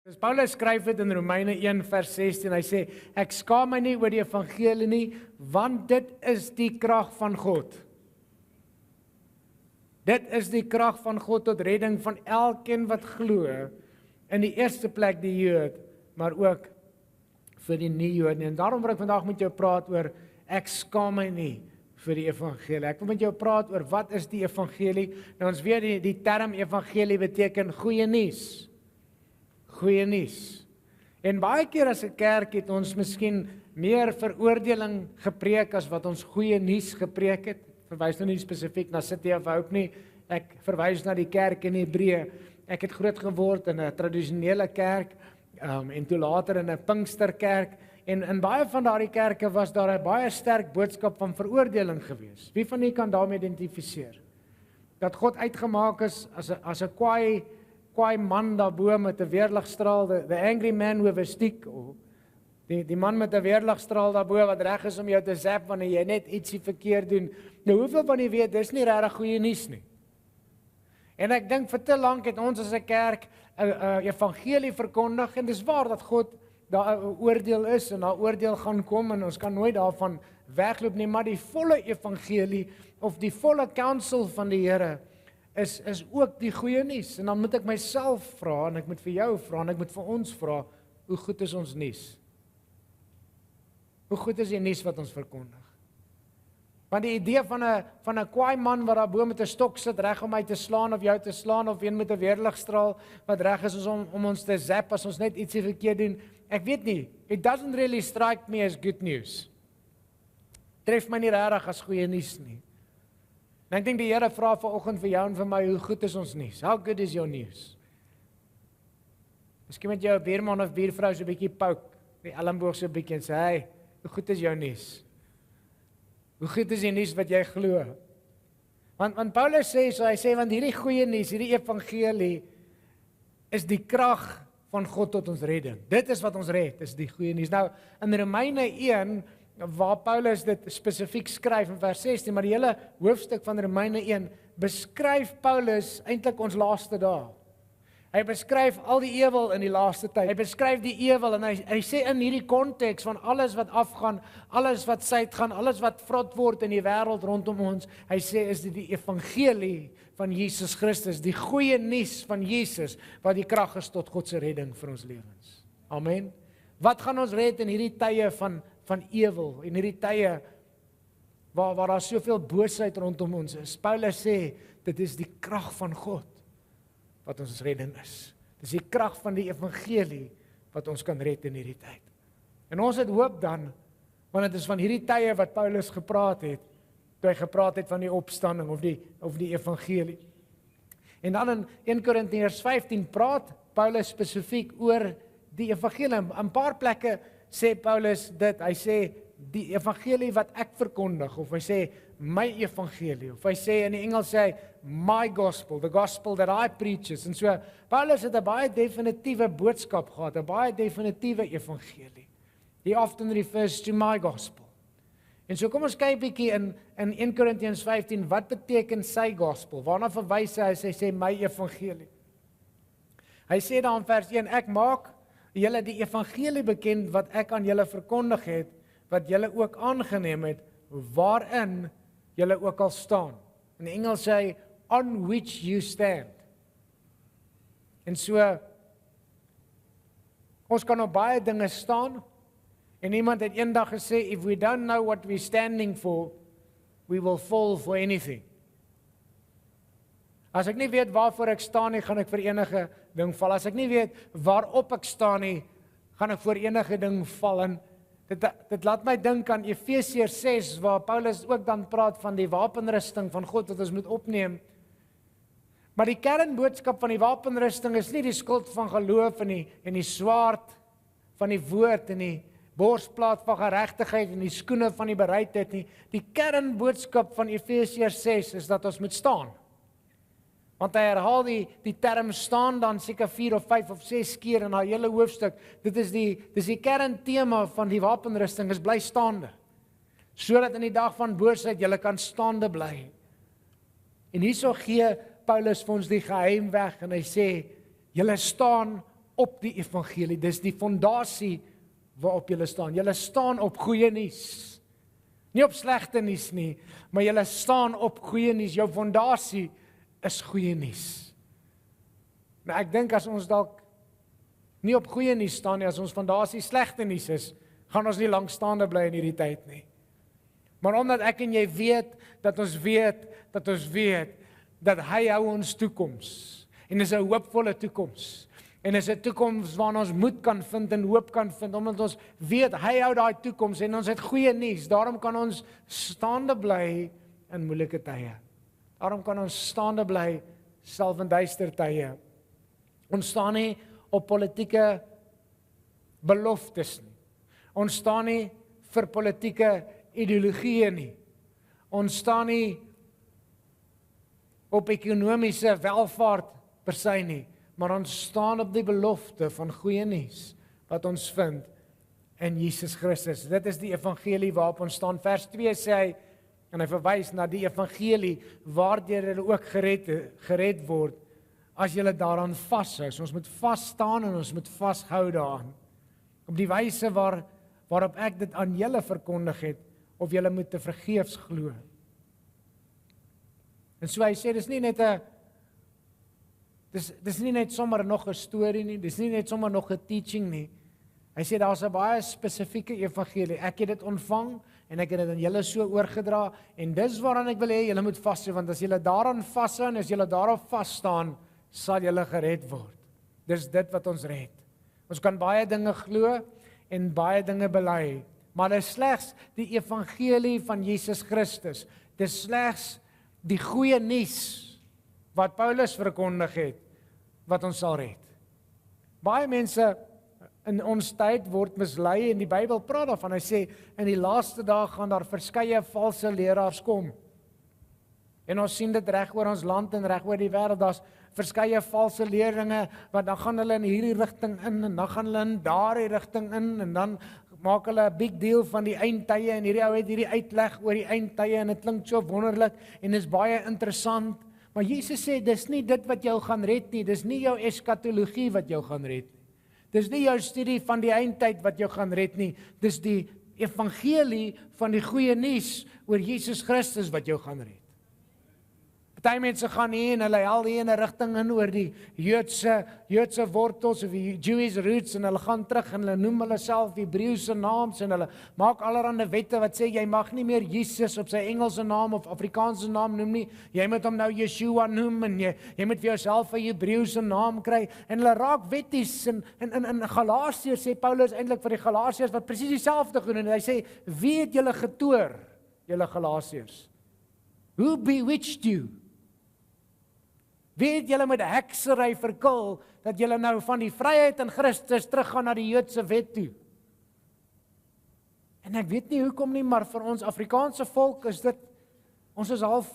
As Paulus skryf dit in Romeine 1 vers 16, hy sê, ek skaam my nie oor die evangelie nie, want dit is die krag van God. Dit is die krag van God tot redding van elkeen wat glo, in die eerste plek die Jood, maar ook vir die nie-Jood nie. En daarom wil ek vandag met jou praat oor, ek skaam my nie vir die evangelie. Ek wil met jou praat oor, wat is die evangelie? Nou ons weet die term evangelie beteken goeie nuus. Goeie nuus. En baie keer as 'n kerk het ons miskien meer veroordeling gepreek as wat ons goeie nuus gepreek het. Ek verwys nou nie spesifiek na City of Hope nie. Ek verwys na die kerk in Hebreë. Ek het groot geword in 'n tradisionele kerk en toe later in 'n Pinksterkerk. En in baie van daardie kerke was daar 'n baie sterk boodskap van veroordeling gewees. Wie van julle kan daarmee identifiseer? Dat God uitgemaak is as 'n kwaai man daarbo met 'n weerligstraal, the angry man with a stick, of die man met 'n weerligstraal daarbo wat reg is om jou te zap wanneer jy net ietsie verkeerd doen. Nou hoeveel van julle weet, dis nie regtig goeie nuus nie. En ek dink vir te lank het ons as 'n kerk 'n evangelie verkondig, en dis waar dat God daar 'n oordeel is en daar oordeel gaan kom en ons kan nooit daarvan wegloop nie, maar die volle evangelie of die volle counsel van die Here is ook die goeie nuus. En dan moet ek myself vra en ek moet vir jou vra en ek moet vir ons vra, hoe goed is ons nuus? Hoe goed is die nuus wat ons verkondig? Want die idee van 'n kwaai man wat daar bo met 'n stok sit reg om my te slaan of jou te slaan, of een met 'n weerligstraal wat reg is om ons te zap as ons net ietsie verkeerd doen, ek weet nie, it doesn't really strike me as good news. Tref my nie regtig as goeie nuus nie. En ek dink die Here vra vanoggend vir jou en vir my, hoe goed is ons nuus? How good is your news? Miskien met jou buurman of buurvrou so 'n bietjie pouk, die elmboog so 'n bietjie en sê, hey, hoe goed is jou nuus? Hoe goed is die nuus wat jy glo? Want Paulus sê so, hy sê, want hierdie goeie nuus, hierdie evangelie is die krag van God tot ons redding. Dit is wat ons red, is die goeie nuus. Nou, in Romeine 1, waar Paulus dit spesifiek skryf in vers 16, maar die hele hoofstuk van Romeine 1 beskryf Paulus eintlik ons laaste dae. Hy beskryf al die ewel in die laaste tyd. Hy beskryf die ewel en hy sê in hierdie konteks van alles wat afgaan, alles wat suid gaan, alles wat vrot word in die wêreld rondom ons, hy sê is dit die evangelie van Jesus Christus, die goeie nuus van Jesus wat die krag is tot God se redding vir ons lewens. Amen. Wat gaan ons red in hierdie tye van ewel, in hierdie tye waar daar soveel boosheid rondom ons is? Paulus sê, dit is die krag van God wat ons redding is. Dis die krag van die evangelie wat ons kan red in hierdie tyd. En ons het hoop dan, want dit is van hierdie tye wat Paulus gepraat het, toe hy gepraat het van die opstanding of die evangelie. En dan in 1 Korintiërs 15 praat Paulus spesifiek oor die evangelie. In 'n paar plekke sê Paulus dit, hy sê die evangelie wat ek verkondig, of hy sê my evangelie, of hy sê in die Engels sê hy my gospel, the gospel that I preaches. En so Paulus het 'n baie definitiewe boodskap gehad, 'n baie definitiewe evangelie. He often refers to my gospel. En so kom ons kyk bietjie in 1 Korintiërs 15, wat beteken sy gospel? Waarna verwys hy as hy sê my evangelie? Hy sê daar in vers 1, ek maak julle die evangelie bekend wat ek aan julle verkondig het, wat julle ook aangeneem het, waarin julle ook al staan. In Engels sê hy, on which you stand. En so, ons kan op baie dinge staan, en iemand het eendag gesê, if we don't know what we're standing for, we will fall for anything. As ek nie weet waarvoor ek staan nie, gaan ek vir enige ding val. As ek nie weet waarop ek staan nie, gaan ek voor enige ding val. En dit laat my dink aan Efesiërs 6, waar Paulus ook dan praat van die wapenrusting van God wat ons moet opneem. Maar die kernboodskap van die wapenrusting is nie die skild van geloof en die swaard van die woord en die borsplaat van geregtigheid en die skoene van die bereidheid nie. Die kernboodskap van Efesiërs 6 is dat ons moet staan. Want hy herhaal die term staan dan seker 4 of 5 of 6 keer in haar hele hoofstuk. Dit is die kerntema van die wapenrusting, is bly staande. Sodat in die dag van boosheid julle kan staande bly. En hierso gee Paulus vir ons die geheim weg en hy sê, julle staan op die evangelie. Dis die fondasie waarop julle staan. Julle staan op goeie nuus. Nie op slegte nuus nie, maar julle staan op goeie nuus. Jou fondasie is goeie nuus. Maar ek dink as ons dalk nie op goeie nuus staan nie, as ons fondasie slegte nuus is, gaan ons nie lank staande bly in hierdie tyd nie. Maar omdat ek en jy weet dat ons weet dat hy hou ons toekoms. En dis 'n hoopvolle toekoms. En dis 'n toekoms waarin ons moed kan vind en hoop kan vind, omdat ons weet hy hou daai toekoms en ons het goeie nuus. Daarom kan ons staande bly in moeilike tye. Daarom kan ons staande bly selfs in duister tye. Ons staan nie op politieke beloftes nie. Ons staan nie vir politieke ideologieë nie. Ons staan nie op ekonomiese welvaart per se nie, maar ons staan op die belofte van goeie nuus wat ons vind in Jesus Christus. Dit is die evangelie waarop ons staan. Vers 2 sê hy, en hy verwys na die evangelie waardeur hulle ook gered word, as julle daaraan vashou. So ons moet vas staan en ons moet vashou daaraan. Op die wyse waarop ek dit aan julle verkondig het, of julle moet te vergeefs glo. En so hy sê, dis nie net sommer nog 'n storie nie, dis nie net sommer nog 'n teaching nie. Hy sê daar's 'n baie spesifieke evangelie. Ek het dit ontvang en ek het dit aan julle so oorgedra en dis waaraan ek wil hê julle moet vashou, want as julle daaraan vashou en as julle daarop vas staan, sal julle gered word. Dis dit wat ons red. Ons kan baie dinge glo en baie dinge bely, maar dit is slegs die evangelie van Jesus Christus. Dit is slegs die goeie nuus wat Paulus verkondig het, wat ons sal red. Baie mense in ons tyd word mislei en die Bybel praat daarvan. Hy sê, in die laaste dae gaan daar verskeie valse leraars kom. En ons sien dit reg oor ons land en reg oor die wêreld. Daar's verskeie valse leerlinge, wat dan gaan hulle in hierdie rigting in, en dan gaan hulle in daardie rigting in, en dan maak hulle 'n big deal van die eindtye, en hierdie ou het hierdie uitleg oor die eindtye, en dit klink so wonderlik, en is baie interessant. Maar Jesus sê, dis nie dit wat jou gaan red nie, dis nie jou eskatologie wat jou gaan red nie. Dis nie jou studie van die eindtyd wat jou gaan red nie, dis die evangelie van die goeie nuus oor Jesus Christus wat jou gaan red. Party mense gaan hier en hulle haal hier in 'n rigting in oor die Joodse wortels of die Jewish roots, en hulle gaan terug en hulle noem hulle self Hebreëse naams en hulle maak allerlei wette wat sê jy mag nie meer Jesus op sy Engelse naam of Afrikaanse naam noem nie. Jy moet hom nou Yeshua noem en jy moet vir jouself 'n Hebreëse naam kry, en hulle raak wetties. En in Galasiërs sê Paulus eintlik vir die Galasiërs wat presies dieselfde gedoen het. Hy sê, wie het julle getoor, julle Galasiërs? Who bewitched you? Wie het julle met heksery verkil, dat julle nou van die vryheid in Christus teruggaan na die Joodse wet toe? En ek weet nie hoekom nie, maar vir ons Afrikaanse volk is dit, ons is half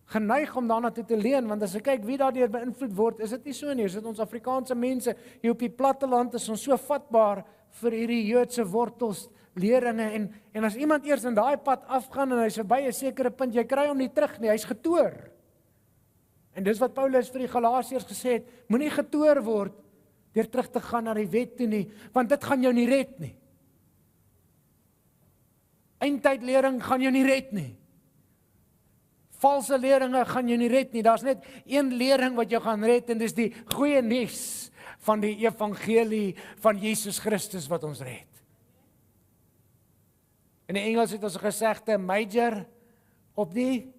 geneig om daarna toe te leun, want as ek kyk wie daardeur beïnvloed word, is dit nie so nie, is dit ons Afrikaanse mense, hier op die platteland is ons so vatbaar vir hierdie Joodse wortels, leringe, en as iemand eers in daai pad afgaan, en hy is verby 'n sekere punt, jy kry hom nie terug nie, hy's getoor. En dis wat Paulus vir die Galasiërs gesê het, moenie getoor word deur terug te gaan na die wet toe nie, want dit gaan jou nie red nie. Eindtydlering gaan jou nie red nie. Valse leringe gaan jou nie red nie. Daar's net een lering wat jou gaan red, en dis die goeie nuus van die evangelie van Jesus Christus wat ons red. In die Engels het ons 'n gesegde, major op die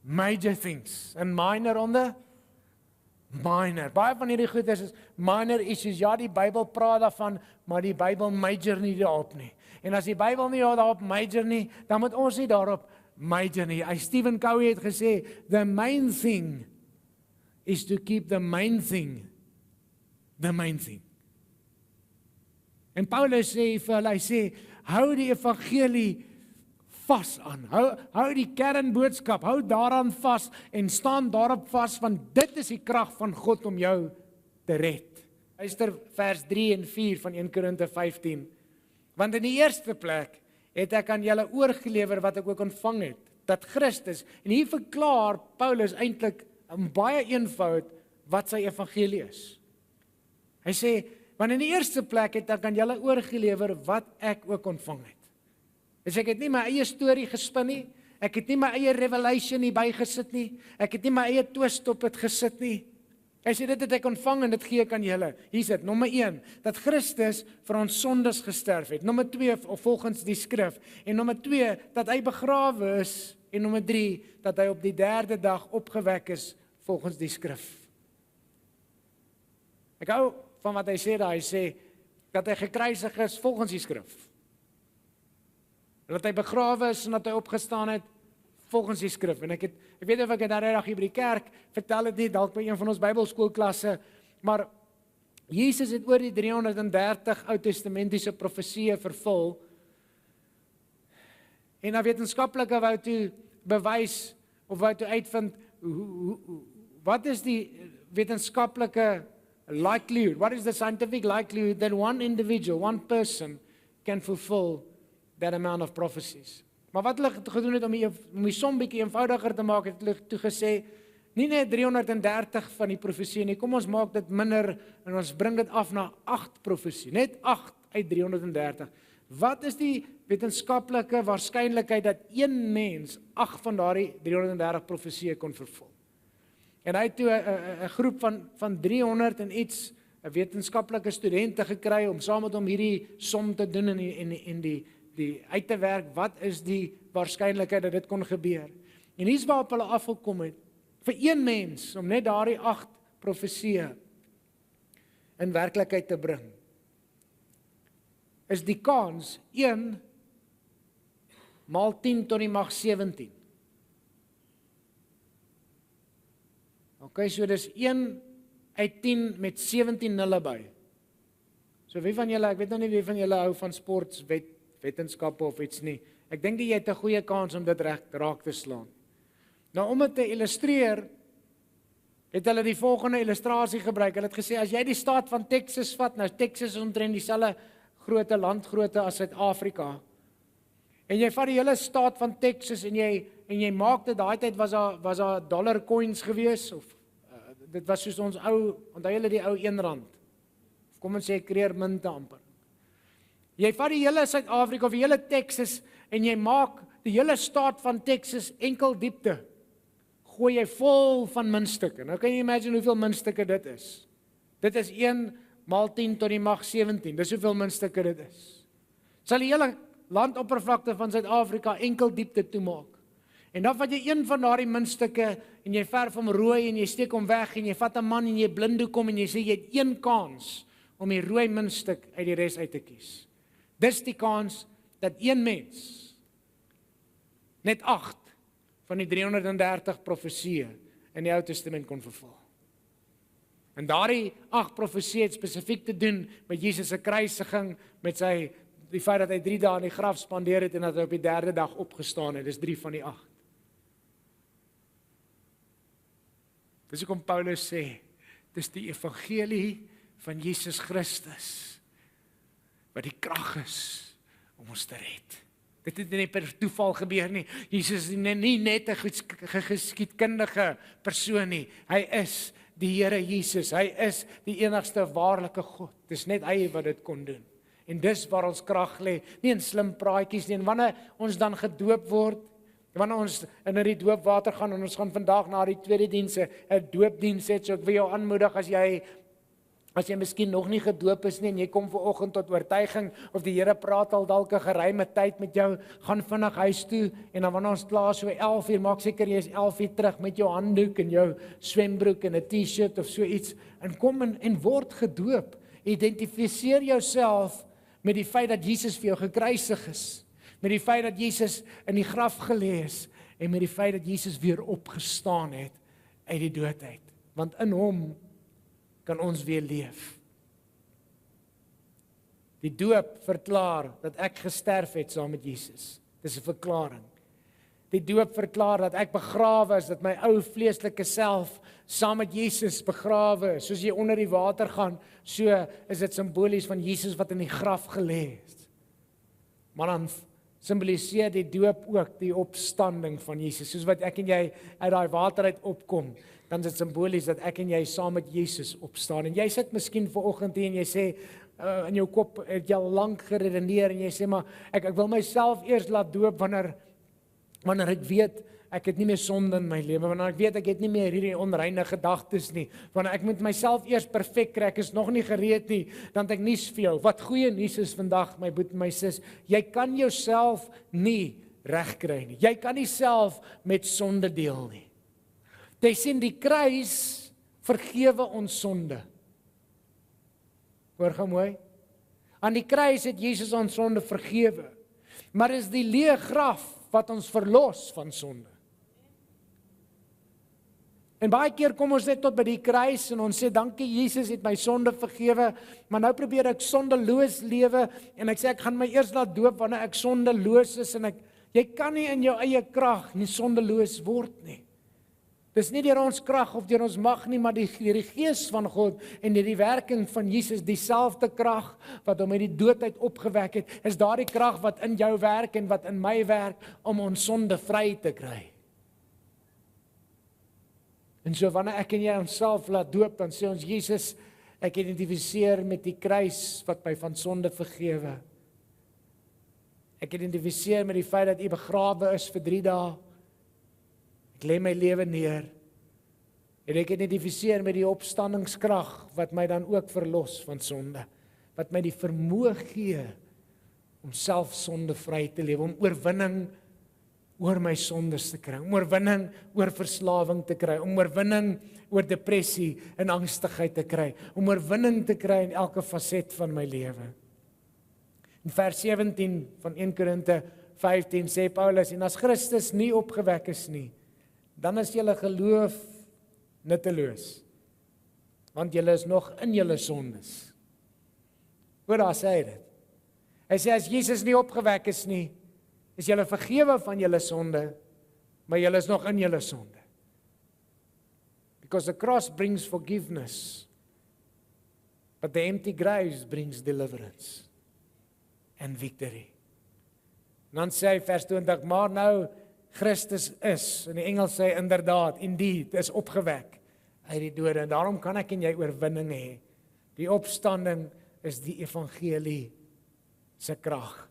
major things, en minor on the minor. Baie van hierdie goeders is minor issues. Ja, die Bybel praat daarvan, maar die Bybel major nie daarop nie. En as die Bybel nie daarop major nie, dan moet ons nie daarop major nie. Stephen Covey het gesê, the main thing is to keep the main thing the main thing. En Paulus sê vir hulle, hy sê, hou die evangelie vas aan. Hou die kernboodskap, hou daaraan vas en staan daarop vas, want dit is die krag van God om jou te red. Luister vers 3 en 4 van 1 Korinte 15. Want in die eerste plek het ek aan julle oorgelewer wat ek ook ontvang het, dat Christus, en hier verklaar Paulus eintlik in baie eenvoud wat sy evangelie is. Hy sê, want in die eerste plek het ek aan julle oorgelewer wat ek ook ontvang het. Dus ek het nie my eie storie gespin nie, ek het nie my eie revelation nie bygesit nie, ek het nie my eie twist op het gesit nie. Hy sê, dit het ek ontvang en dit gee ek aan julle. Hier sit, nommer 1, dat Christus vir ons sondes gesterf het. Nommer 2, volgens die skrif. En nommer 2, dat hy begrawe is. En nommer 3, dat hy op die 3de dag opgewek is, volgens die skrif. Ek hou van wat hy sê daar, hy sê, dat hy gekruisig is, volgens die skrif. Dat hy begrawe is en dat hy opgestaan het, volgens die skrif. En ek weet of ek het daar hier by die kerk, vertel het nie, dalk by een van ons Bybelskoolklasse, maar Jesus het oor die 330 Oud-testamentiese profesieë vervul, en na wetenskaplike wou toe bewys, of wou toe uitvind, wat is die wetenskaplike likelihood, what is the scientific likelihood that one individual, one person, can fulfill that amount of prophecies. Maar wat hulle gedoen het om die som bietjie eenvoudiger te maak, het hulle toe gesê, nie net 330 van die profesie nie, kom ons maak dit minder, en ons bring dit af na 8 profesie, net 8 uit 330. Wat is die wetenskaplike waarskynlikheid dat een mens 8 van daardie 330 profesieë kon vervul? En hy het toe 'n groep van 300 en iets wetenskaplike studente gekry om saam met hom hierdie som te doen en die uit te werk, wat is die waarskynlikheid dat dit kon gebeur. En hier's waarop hulle afgekom het, vir een mens, om net daardie 8 profesieë in werklikheid te bring, is die kans 1 maal 10 tot die mag 17. So dis 1 uit 10 met 17 nulle by. So wie van julle, ek weet nou nie wie van julle hou van sportswetenskappe of iets nie. Ek dink jy het 'n goeie kans om dit raak te slaan. Nou om dit te illustreer, het hulle die volgende illustrasie gebruik. Hulle het gesê, as jy die staat van Texas vat, nou Texas is omtrent dieselfde grootte landgrootte as Suid-Afrika, en jy vat die hele staat van Texas en jy maak dit, daai tyd was daar dollar coins gewees, of dit was soos ons onthou julle die ou R1, of kom ons sê kreermunte amper. Jy vat die hele Suid-Afrika of die hele Texas en jy maak die hele staat van Texas enkel diepte, gooi jy vol van muntstukke. Nou kan jy imagine hoeveel muntstukke dit is. Dit is 1 maal 10 tot die mag 17, dis hoeveel muntstukke dit is. Sal die hele landoppervlakte van Suid-Afrika enkel diepte toemaak. En dan vat jy een van daardie muntstukke en jy verf hom rooi en jy steek hom weg en jy vat 'n man en jy blinddoek hom en jy sê jy het 1 kans om die rooi muntstuk uit die res uit te kies. Dis die kans dat een mens net 8 van die 330 profesieë in die Ou Testament kon vervul. En daardie 8 profesieë het spesifiek te doen met Jesus se kruisiging, met die feit dat hy 3 dae in die graf spandeer het en dat hy op die 3de dag opgestaan het. Dis 3 van die 8. Dis hoekom Paulus sê, dis die evangelie van Jesus Christus wat die krag is om ons te red. Dit het nie per toeval gebeur nie. Jesus is nie net 'n geskiedkundige persoon nie. Hy is die Here Jesus. Hy is die enigste waarlike God. Dis net hy wat dit kon doen. En dis waar ons krag lê, nie in slim praatjies nie. En wanneer ons dan gedoop word, wanneer ons in die doopwater gaan, en ons gaan vandag na die tweede diens, 'n doopdiens het, so ek wil jou aanmoedig, as jy miskien nog nie gedoop is nie, en jy kom vanoggend tot oortuiging, of die Here praat al dalk 'n geruime tyd met jou, gaan vinnig huis toe, en dan wanneer ons klaar so 11 uur, maak seker jy is 11 uur terug met jou handdoek en jou swembroek en 'n T-shirt of so iets, en kom en word gedoop. Identifiseer jouself met die feit dat Jesus vir jou gekruisig is, met die feit dat Jesus in die graf gelê is, en met die feit dat Jesus weer opgestaan het uit die dood uit. Want in hom kan ons weer leef. Die doop verklaar dat ek gesterf het saam met Jesus. Dis 'n verklaring. Die doop verklaar dat ek begrawe is, dat my ou vleeslike self saam met Jesus begrawe is. Soos jy onder die water gaan, so is dit simbolies van Jesus wat in die graf gelê het. Maar dan simboliseer die doop ook die opstanding van Jesus. Soos wat ek en jy uit daai water uit opkom, dan is dit simbolies dat ek en jy saam met Jesus opstaan. En jy sit miskien vanoggend hier en jy sê, in jou kop het jy al lank geredeneer en jy sê, maar ek wil myself eers laat doop wanneer ek weet, ek het nie meer sonde in my lewe, wanneer ek weet ek het nie meer hierdie onreine gedagtes nie, wanneer ek moet myself eers perfek kry, ek is nog nie gereed nie, dan het ek nuus vir jou. Wat goeie nuus is vandag, my boet en my sis, jy kan jouself nie regkry nie. Jy kan nie self met sonde deel nie. Jy sien, die kruis vergewe ons sonde. Hoor gou mooi. Aan die kruis het Jesus ons sonde vergewe. Maar is die leë graf wat ons verlos van sonde. En baie keer kom ons net tot by die kruis en ons sê, dankie Jesus het my sonde vergewe, maar nou probeer ek sondeloos lewe en ek sê ek gaan my eers laat doop wanneer ek sondeloos is en jy kan nie in jou eie krag nie sondeloos word nie. Dis nie deur ons krag of deur ons mag nie, maar die Gees van God en die werking van Jesus, dieselfde krag wat hom uit die dood uit opgewek het, is daardie krag wat in jou werk en wat in my werk om ons sonde vry te kry. En so wanneer ek en jy onsself laat doop, dan sê ons Jesus, ek identifiseer met die kruis wat my van sonde vergewe. Ek identifiseer met die feit dat U begrawe is vir 3 dae. Ek lê my lewe neer. En ek identifiseer met die opstandingskrag wat my dan ook verlos van sonde. Wat my die vermoë gee om self sondevry te lewe, om oorwinning oor my sondes te kry, om oorwinning oor verslawing te kry, om oorwinning oor depressie en angstigheid te kry, om oorwinning te kry in elke faset van my lewe. In vers 17 van 1 Korinte 15 sê Paulus, en as Christus nie opgewek is nie, dan is julle geloof nutteloos, want julle is nog in julle sondes. Hoor daar sê hy dit. Hy sê as Jesus nie opgewek is nie, is julle vergewe van julle sonde, maar julle is nog in julle sonde. Because the cross brings forgiveness, but the empty graves brings deliverance and victory. En dan sê hy vers 20, maar nou Christus is, in die Engels sê inderdaad, indeed, is opgewek uit die dode, en daarom kan ek en jy oorwinning hê. Die opstanding is die evangelie se krag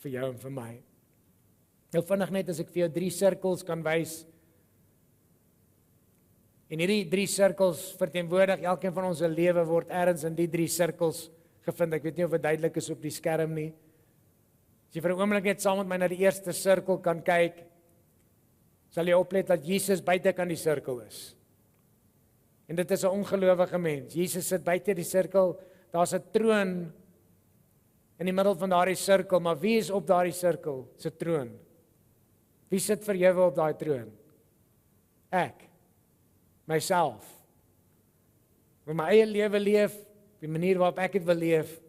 vir jou en vir my. Nou vinnig net as ek vir jou 3 sirkels kan wys, en hierdie 3 sirkels verteenwoordig, elkeen van ons lewe word ergens in die 3 sirkels gevind. Ek weet nie of dit duidelik is op die skerm nie. As jy vir 'n oomblik net saam met my na die eerste sirkel kan kyk, sal jy oplet dat Jesus buite kan die sirkel is. En dit is 'n ongelowige mens. Jesus sit buite die sirkel, daar's 'n troon in die middel van daardie sirkel, maar wie is op daardie sirkel se troon? Wie sit vir jou op daai troon? Ek. Myself. Met my eie lewe leef, die manier waarop ek dit wil leef,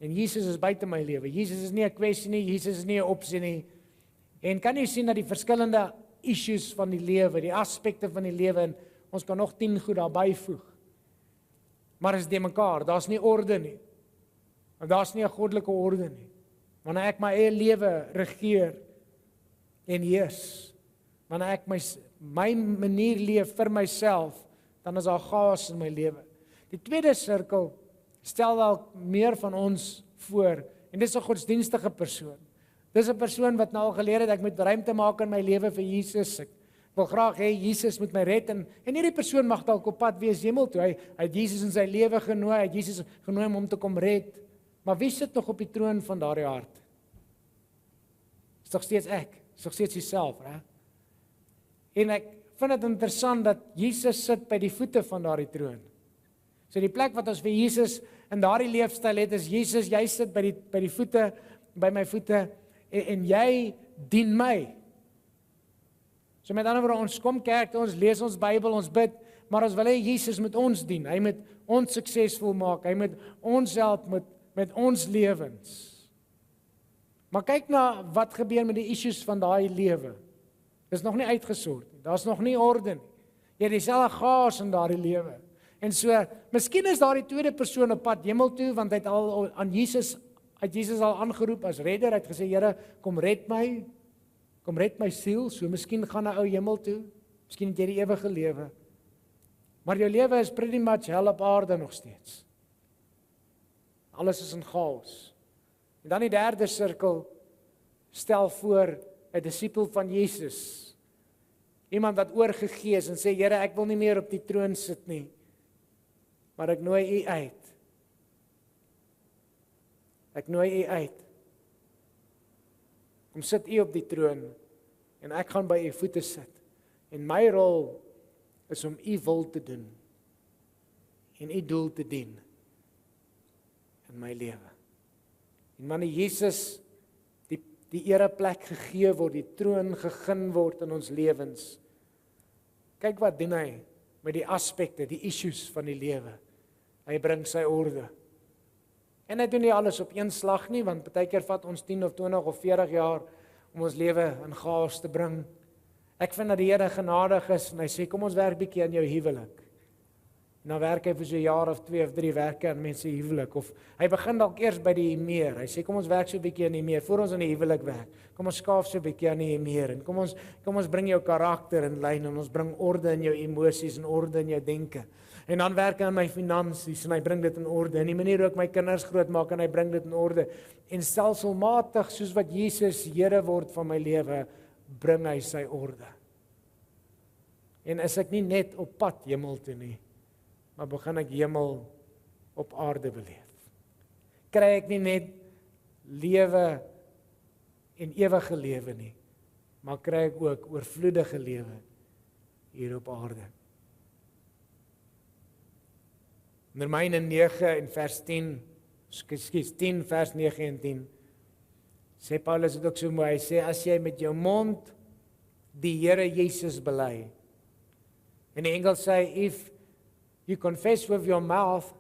en Jesus is buite my lewe. Jesus is nie 'n kwessie nie, Jesus is nie 'n opsie nie. En kan jy sien dat die verskillende issues van die lewe, die aspekte van die lewe, en ons kan nog 10 goed daarby voeg. Maar is dit mekaar, daar's nie orde nie. Want daar's nie 'n goddelike orde nie. Wanneer ek my eie lewe regeer en heers, wanneer ek my manier leef vir myself, dan is daar chaos in my lewe. Die tweede sirkel stel dalk meer van ons voor, en dit is 'n godsdienstige persoon. Dis 'n persoon wat nou al geleer het, ek moet ruimte maak in my lewe vir Jesus. Ek wil graag hê Jesus moet my red, en hierdie persoon mag dalk op pad wees hemel toe. Hy het Jesus in sy lewe genooi, hy het Jesus genooi om hom te kom red. Maar wie sit nog op die troon van daardie hart? Is nog steeds ek, is nog steeds jouself, hè? En ek vind dit interessant dat Jesus sit by die voete van daardie troon. So die plek wat ons vir Jesus in daardie leefstyl het, is Jesus, jy sit by die voete, by my voete, en jy dien my. So met ander woorde, ons kom kerk, ons lees ons Bybel, ons bid, maar ons wil hê Jesus moet ons dien. Hy moet ons suksesvol maak, hy moet ons help met ons lewens. Maar kyk na wat gebeur met die issues van daai lewe. Dis nog nie uitgesort nie. Daar's nog nie orde nie. Jy het dieselfde chaos in daardie lewe. En so, miskien is daardie tweede persoon op pad hemel toe, want hy het al aan Jesus al aangeroep as redder. Hy het gesê, Here, kom red my siel. So miskien gaan 'n ou hemel toe. Miskien het jy die ewige lewe. Maar jou lewe is pretty much hel op aarde nog steeds. Alles is in chaos. En dan die derde sirkel, stel voor 'n disipel van Jesus. Iemand wat oorgegee is en sê, Here, ek wil nie meer op die troon sit nie, maar ek nooi U uit. Ek nooi U uit. Kom sit U op die troon en ek gaan by U voete sit. En my rol is om U wil te doen en U doel te dien in my lewe. En wanneer Jesus die ereplek gegee word, die troon gegee word in ons lewens, kyk wat doen hy met die aspekte, die issues van die lewe. Hy bring sy orde. En hy doen nie alles op een slag nie, want partykeer vat ons 10 of 20 of 40 jaar om ons lewe in chaos te bring. Ek vind dat die Here genadig is en hy sê, kom ons werk bietjie aan jou huwelik. En dan werk hy vir so 'n jaar of 2 of 3 werke aan mense huwelik. Of hy begin dalk eers by die meer. Hy sê, kom ons werk so 'n bietjie aan die meer, voor ons aan die huwelik werk. Kom ons skaaf so 'n bietjie aan die meer. En kom ons bring jou karakter in lyn en ons bring orde in jou emosies en orde in jou denke. En dan werk hy aan my finansies en hy bring dit in orde. En die manier hoe ek my kinders grootmaak en hy bring dit in orde. En stelselmatig, soos wat Jesus Here word van my lewe, bring hy sy orde. En is ek nie net op pad hemel toe nie, maar begin ek hemel op aarde beleef. Kry ek nie net lewe en ewige lewe nie, maar kry ek ook oorvloedige lewe hier op aarde. In Romeine 9 en vers 10, 10 vers 9 en 10, sê Paulus dit ook so mooi, hy sê, as jy met jou mond die Here Jesus bely, en die Engels sê, if you confess with your mouth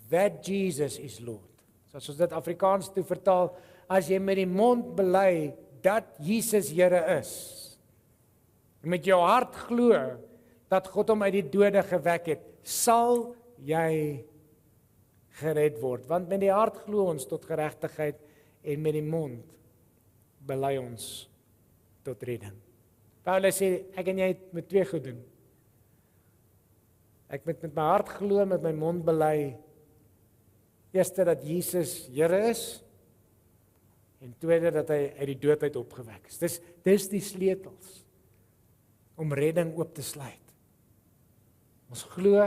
that Jesus is Lord. So as ons dit Afrikaans toe vertaal, as jy met die mond bely dat Jesus Here is, en met jou hart glo dat God hom uit die dode gewek het, sal jy gered word. Want met die hart glo ons tot geregtigheid en met die mond bely ons tot redding. Paulus sê, ek en jy moet twee goed doen. Ek moet met my hart glo, met my mond bely, eerste dat Jesus Here is, en tweede dat hy uit die dood uit opgewek is. Dis die sleutels om redding oop te sluit. Ons glo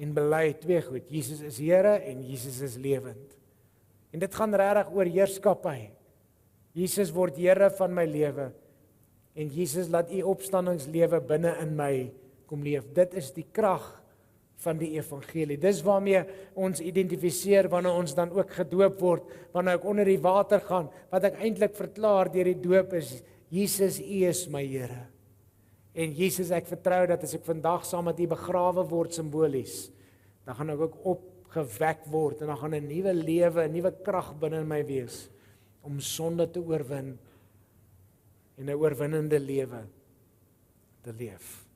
en bely twee goed. Jesus is Here en Jesus is lewend. En dit gaan regtig oor heerskappy. Jesus word Here van my lewe. En Jesus laat U opstandingslewe binne in my kom leef. Dit is die krag van die evangelie. Dis waarmee ons identifiseer wanneer ons dan ook gedoop word, wanneer ek onder die water gaan, wat ek eintlik verklaar deur die doop is, Jesus, U is my Here. En Jesus, ek vertrou dat as ek vandag saam met U begrawe word simbolies, dan gaan ek ook opgewek word en dan gaan 'n nuwe lewe, 'n nuwe krag binne in my wees om sonde te oorwin en 'n oorwinnende lewe te leef.